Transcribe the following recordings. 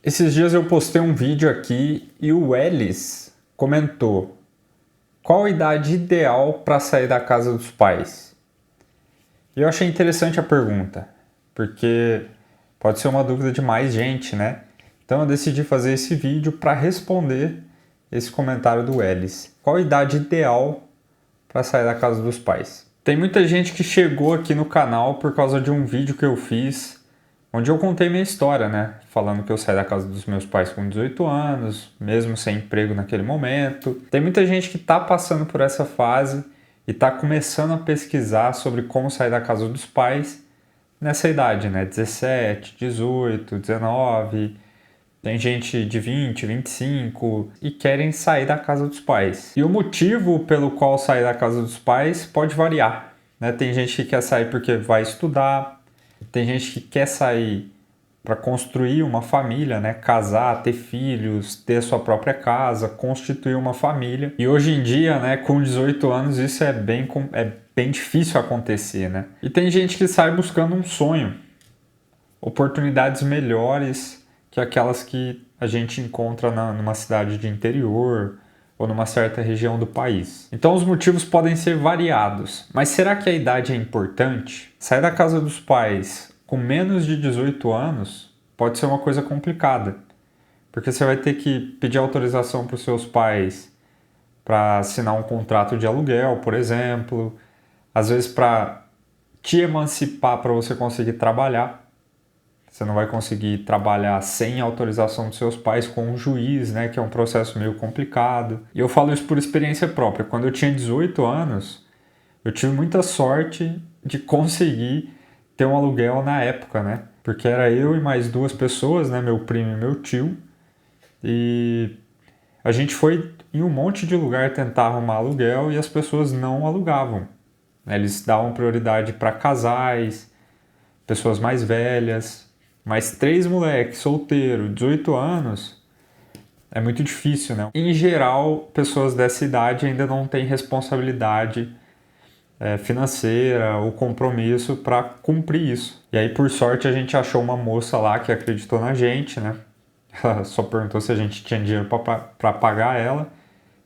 Esses dias eu postei um vídeo aqui e o Ellis comentou: qual a idade ideal para sair da casa dos pais? E eu achei interessante a pergunta, porque pode ser uma dúvida de mais gente, né? Então eu decidi fazer esse vídeo para responder esse comentário do Ellis. Qual a idade ideal para sair da casa dos pais? Tem muita gente que chegou aqui no canal por causa de um vídeo que eu fiz onde eu contei minha história, né? Falando que eu saí da casa dos meus pais com 18 anos, mesmo sem emprego naquele momento. Tem muita gente que está passando por essa fase e está começando a pesquisar sobre como sair da casa dos pais nessa idade, né? 17, 18, 19. Tem gente de 20, 25 e querem sair da casa dos pais. E o motivo pelo qual sair da casa dos pais pode variar, né? Tem gente que quer sair porque vai estudar, tem gente que quer sair para construir uma família, né? Casar, ter filhos, ter sua própria casa, constituir uma família. E hoje em dia, né, com 18 anos, isso é bem difícil acontecer, né? E tem gente que sai buscando um sonho, oportunidades melhores que aquelas que a gente encontra numa cidade de interior ou numa certa região do país. Então os motivos podem ser variados, mas será que a idade é importante? Sair da casa dos pais com menos de 18 anos pode ser uma coisa complicada, porque você vai ter que pedir autorização para os seus pais para assinar um contrato de aluguel, por exemplo, às vezes para te emancipar para você conseguir trabalhar. Você não vai conseguir trabalhar sem autorização dos seus pais com um juiz, né? Que é um processo meio complicado. E eu falo isso por experiência própria. Quando eu tinha 18 anos, eu tive muita sorte de conseguir ter um aluguel na época, né? Porque era eu e mais duas pessoas, né? Meu primo e meu tio. E a gente foi em um monte de lugar tentar arrumar aluguel e as pessoas não alugavam. Eles davam prioridade para casais, pessoas mais velhas. Mas 3 moleques, solteiro, 18 anos, é muito difícil, né? Em geral, pessoas dessa idade ainda não têm responsabilidade financeira ou compromisso para cumprir isso. E aí, por sorte, a gente achou uma moça lá que acreditou na gente, né? Ela só perguntou se a gente tinha dinheiro para pagar ela.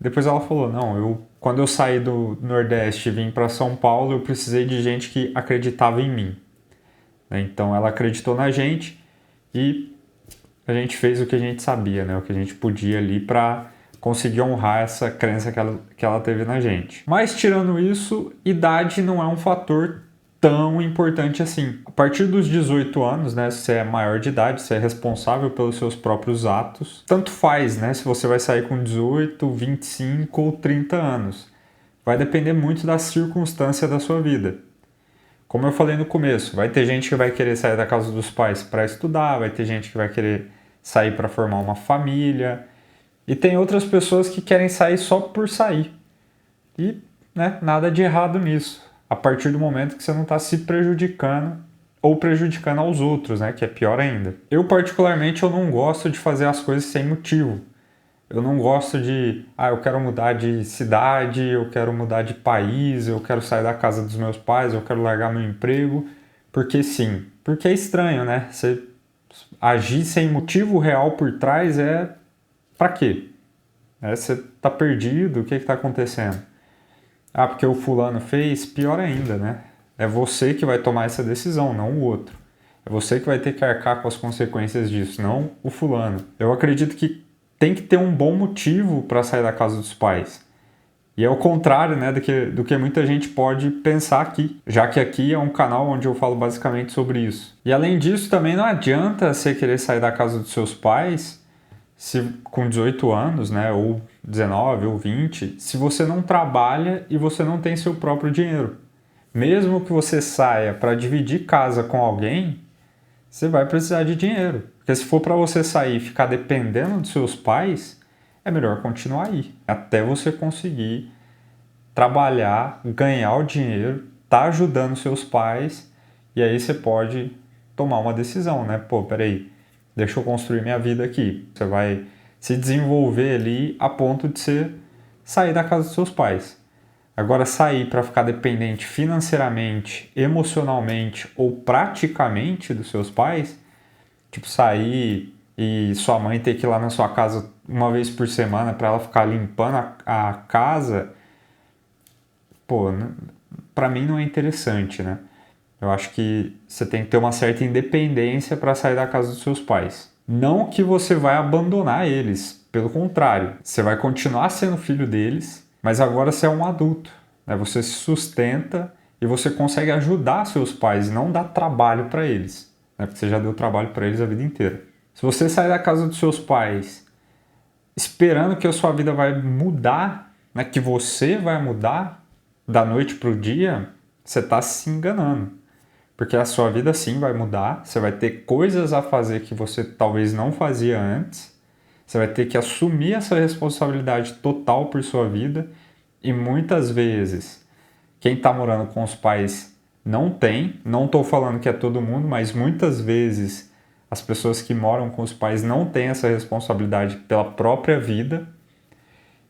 Depois ela falou, não, quando eu saí do Nordeste e vim para São Paulo, eu precisei de gente que acreditava em mim. Então ela acreditou na gente e a gente fez o que a gente sabia, né? O que a gente podia ali para conseguir honrar essa crença que ela teve na gente. Mas tirando isso, idade não é um fator tão importante assim. A partir dos 18 anos, né, se você é maior de idade, você é responsável pelos seus próprios atos. Tanto faz, né, se você vai sair com 18, 25 ou 30 anos. Vai depender muito da circunstância da sua vida. Como eu falei no começo, vai ter gente que vai querer sair da casa dos pais para estudar, vai ter gente que vai querer sair para formar uma família, e tem outras pessoas que querem sair só por sair. E, né, nada de errado nisso, a partir do momento que você não está se prejudicando ou prejudicando aos outros, né, que é pior ainda. Eu particularmente eu não gosto de fazer as coisas sem motivo. Eu não gosto de, eu quero mudar de cidade, eu quero mudar de país, eu quero sair da casa dos meus pais, eu quero largar meu emprego, porque sim. Porque é estranho, né? Você agir sem motivo real por trás pra quê? Você tá perdido, o que tá acontecendo? Porque o fulano fez, pior ainda, né? É você que vai tomar essa decisão, não o outro. É você que vai ter que arcar com as consequências disso, não o fulano. Eu acredito que tem que ter um bom motivo para sair da casa dos pais. E é o contrário, né, do que muita gente pode pensar aqui, já que aqui é um canal onde eu falo basicamente sobre isso. E além disso, também não adianta você querer sair da casa dos seus pais com 18 anos, né, ou 19 ou 20, se você não trabalha e você não tem seu próprio dinheiro. Mesmo que você saia para dividir casa com alguém, você vai precisar de dinheiro. Porque se for para você sair e ficar dependendo dos seus pais, é melhor continuar aí. Até você conseguir trabalhar, ganhar o dinheiro, tá ajudando seus pais, e aí você pode tomar uma decisão, né? Pô, peraí, deixa eu construir minha vida aqui. Você vai se desenvolver ali a ponto de você sair da casa dos seus pais. Agora, sair para ficar dependente financeiramente, emocionalmente ou praticamente dos seus pais, tipo sair e sua mãe ter que ir lá na sua casa uma vez por semana para ela ficar limpando a casa, pô, pra mim não é interessante, né? Eu acho que você tem que ter uma certa independência para sair da casa dos seus pais. Não que você vai abandonar eles, pelo contrário, você vai continuar sendo filho deles, mas agora você é um adulto, né? Você se sustenta e você consegue ajudar seus pais, não dar trabalho para eles, né? Porque você já deu trabalho para eles a vida inteira. Se você sair da casa dos seus pais esperando que a sua vida vai mudar, né? Que você vai mudar da noite para o dia, você está se enganando. Porque a sua vida sim vai mudar, você vai ter coisas a fazer que você talvez não fazia antes, você vai ter que assumir essa responsabilidade total por sua vida e muitas vezes quem está morando com os pais não tem, não estou falando que é todo mundo, mas muitas vezes as pessoas que moram com os pais não têm essa responsabilidade pela própria vida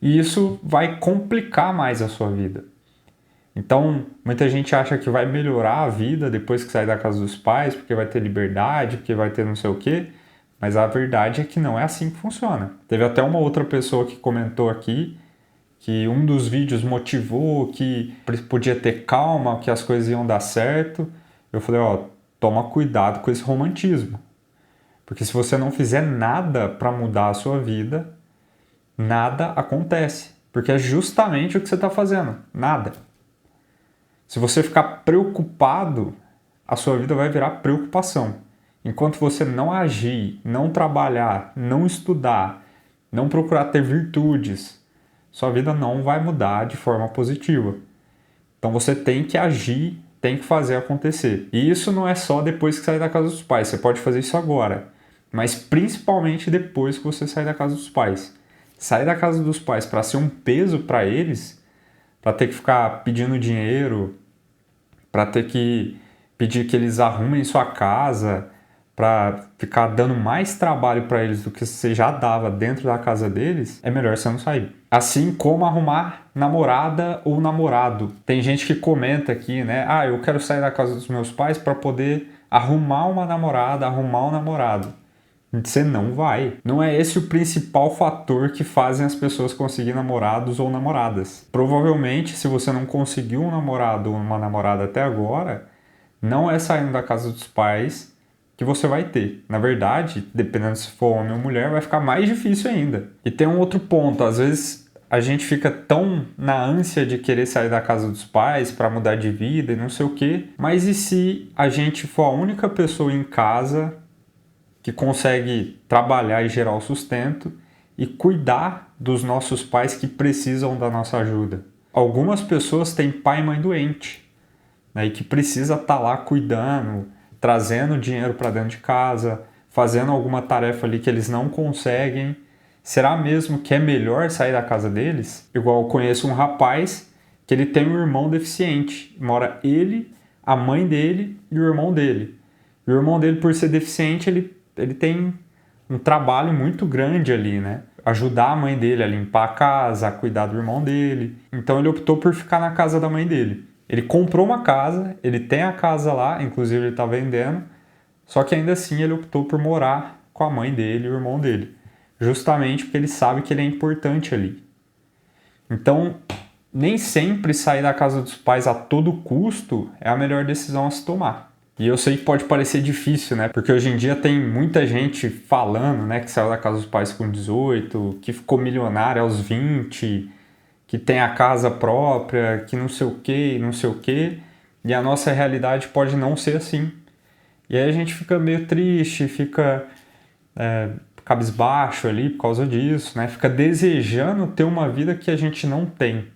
e isso vai complicar mais a sua vida. Então, muita gente acha que vai melhorar a vida depois que sair da casa dos pais, porque vai ter liberdade, porque vai ter não sei o quê, mas a verdade é que não é assim que funciona. Teve até uma outra pessoa que comentou aqui que um dos vídeos motivou que podia ter calma, que as coisas iam dar certo. Eu falei, ó, toma cuidado com esse romantismo. Porque se você não fizer nada para mudar a sua vida, nada acontece. Porque é justamente o que você está fazendo, nada. Se você ficar preocupado, a sua vida vai virar preocupação. Enquanto você não agir, não trabalhar, não estudar, não procurar ter virtudes, sua vida não vai mudar de forma positiva. Então você tem que agir, tem que fazer acontecer. E isso não é só depois que sair da casa dos pais, você pode fazer isso agora, mas principalmente depois que você sair da casa dos pais. Sair da casa dos pais para ser um peso para eles, para ter que ficar pedindo dinheiro, para ter que pedir que eles arrumem sua casa, para ficar dando mais trabalho para eles do que você já dava dentro da casa deles, é melhor você não sair. Assim como arrumar namorada ou namorado. Tem gente que comenta aqui, né? Ah, eu quero sair da casa dos meus pais para poder arrumar uma namorada, arrumar um namorado. Você não vai. Não é esse o principal fator que fazem as pessoas conseguir namorados ou namoradas. Provavelmente, se você não conseguiu um namorado ou uma namorada até agora, não é saindo da casa dos pais que você vai ter. Na verdade, dependendo se for homem ou mulher, vai ficar mais difícil ainda. E tem um outro ponto, às vezes a gente fica tão na ânsia de querer sair da casa dos pais para mudar de vida e não sei o quê, mas e se a gente for a única pessoa em casa que consegue trabalhar e gerar o sustento e cuidar dos nossos pais que precisam da nossa ajuda? Algumas pessoas têm pai e mãe doente, né, e que precisa estar lá cuidando, trazendo dinheiro para dentro de casa, fazendo alguma tarefa ali que eles não conseguem. Será mesmo que é melhor sair da casa deles? Igual eu conheço um rapaz que ele tem um irmão deficiente. Mora ele, a mãe dele e o irmão dele. E o irmão dele, por ser deficiente, ele tem um trabalho muito grande ali, né? Ajudar a mãe dele a limpar a casa, a cuidar do irmão dele. Então ele optou por ficar na casa da mãe dele. Ele comprou uma casa, ele tem a casa lá, inclusive ele está vendendo, só que ainda assim ele optou por morar com a mãe dele e o irmão dele, justamente porque ele sabe que ele é importante ali. Então, nem sempre sair da casa dos pais a todo custo é a melhor decisão a se tomar. E eu sei que pode parecer difícil, né? Porque hoje em dia tem muita gente falando, né, que saiu da casa dos pais com 18, que ficou milionário aos 20, que tem a casa própria, que não sei o que, não sei o que, e a nossa realidade pode não ser assim. E aí a gente fica meio triste, fica cabisbaixo ali por causa disso, né? Fica desejando ter uma vida que a gente não tem.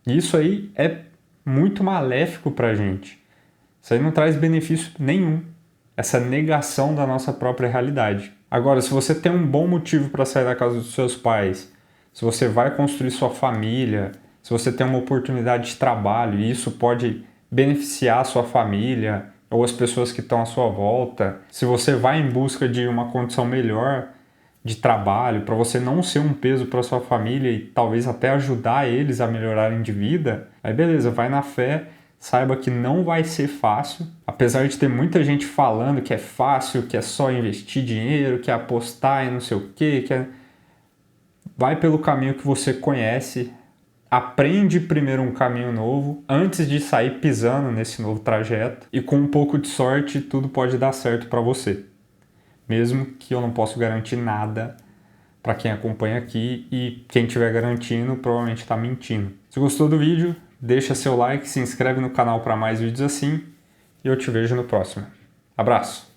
E isso aí é muito maléfico pra gente. Isso aí não traz benefício nenhum, essa negação da nossa própria realidade. Agora, se você tem um bom motivo para sair da casa dos seus pais, se você vai construir sua família, se você tem uma oportunidade de trabalho e isso pode beneficiar a sua família ou as pessoas que estão à sua volta, se você vai em busca de uma condição melhor de trabalho, para você não ser um peso para sua família e talvez até ajudar eles a melhorarem de vida, aí beleza, vai na fé, Saiba que não vai ser fácil, apesar de ter muita gente falando que é fácil, que é só investir dinheiro, que é apostar e não sei o quê, vai pelo caminho que você conhece, aprende primeiro um caminho novo antes de sair pisando nesse novo trajeto e com um pouco de sorte tudo pode dar certo para você. Mesmo que eu não possa garantir nada para quem acompanha aqui e quem estiver garantindo provavelmente está mentindo. Se gostou do vídeo, deixa seu like, se inscreve no canal para mais vídeos assim e eu te vejo no próximo. Abraço!